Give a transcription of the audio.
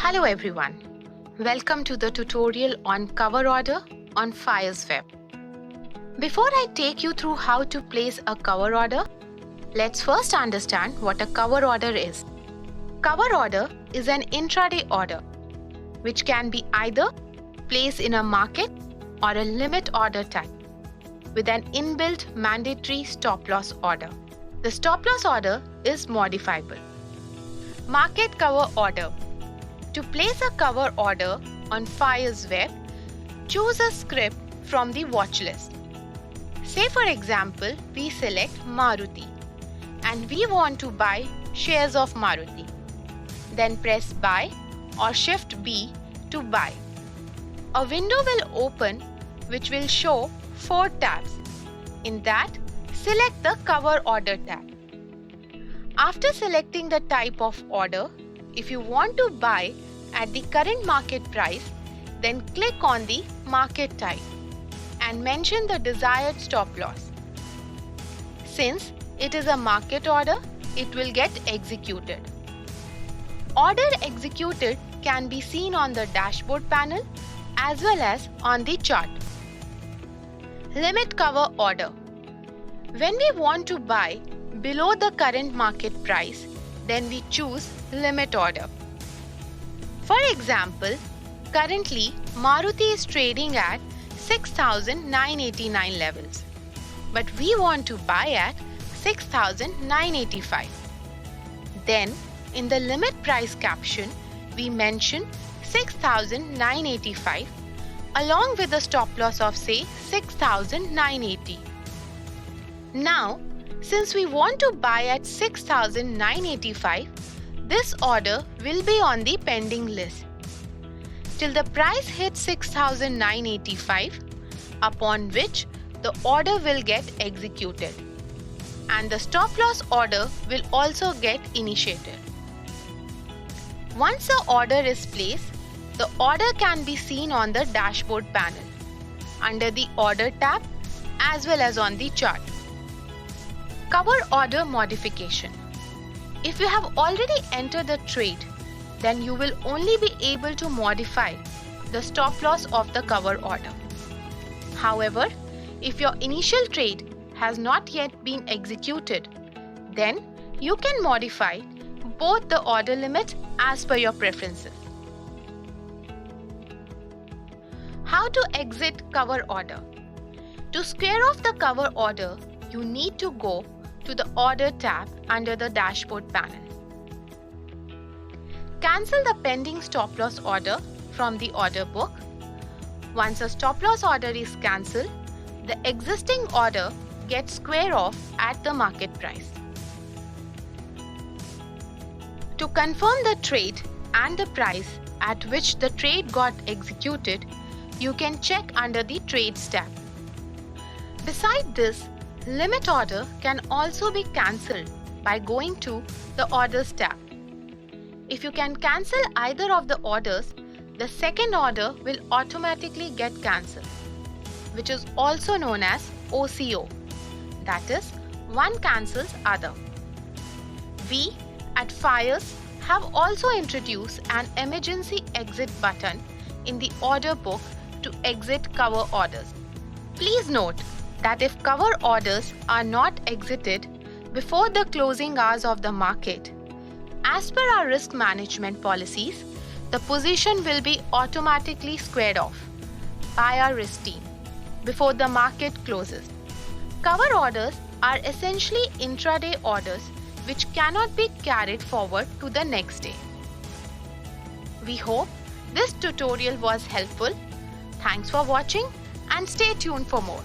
Hello everyone, welcome to the tutorial on cover order on Fires Web. Before I take you through how to place a cover order, let's first understand what a cover order is. Cover order is an intraday order which can be either placed in a market or a limit order type with an inbuilt mandatory stop loss order. The stop loss order is modifiable. Market cover order. To place a cover order on Fires Web, choose a script from the watch list. Say for example, we select Maruti and we want to buy shares of Maruti. Then press buy or shift B to buy. A window will open which will show 4 tabs. In that, select the cover order tab. After selecting the type of order, if you want to buy at the current market price, then click on the market type and mention the desired stop loss. Since it is a market order, it will get executed. Order executed can be seen on the dashboard panel as well as on the chart. Limit cover order. When we want to buy below the current market price, then we choose limit order. For example, currently Maruti is trading at 6,989 levels, but we want to buy at 6,985. Then in the limit price caption, we mention 6,985 along with a stop loss of say 6,980. Now, since we want to buy at 6,985, this order will be on the pending list till the price hits 6,985, upon which the order will get executed and the stop loss order will also get initiated. Once the order is placed, the order can be seen on the dashboard panel under the order tab as well as on the chart. Cover order modification. If you have already entered the trade, then you will only be able to modify the stop loss of the cover order. However, if your initial trade has not yet been executed, then you can modify both the order limit as per your preferences. How to exit cover order? To square off the cover order, you need to go to the Order tab under the dashboard panel. Cancel the pending stop loss order from the order book. Once a stop loss order is cancelled, the existing order gets square off at the market price. To confirm the trade and the price at which the trade got executed, you can check under the Trades tab. Beside this, limit order can also be cancelled by going to the Orders tab. If you can cancel either of the orders, the second order will automatically get cancelled, which is also known as OCO, that is, one cancels other. We at Fires have also introduced an emergency exit button in the order book to exit cover orders. Please note that if cover orders are not exited before the closing hours of the market, as per our risk management policies, the position will be automatically squared off by our risk team before the market closes. Cover orders are essentially intraday orders which cannot be carried forward to the next day. We hope this tutorial was helpful. Thanks for watching and stay tuned for more.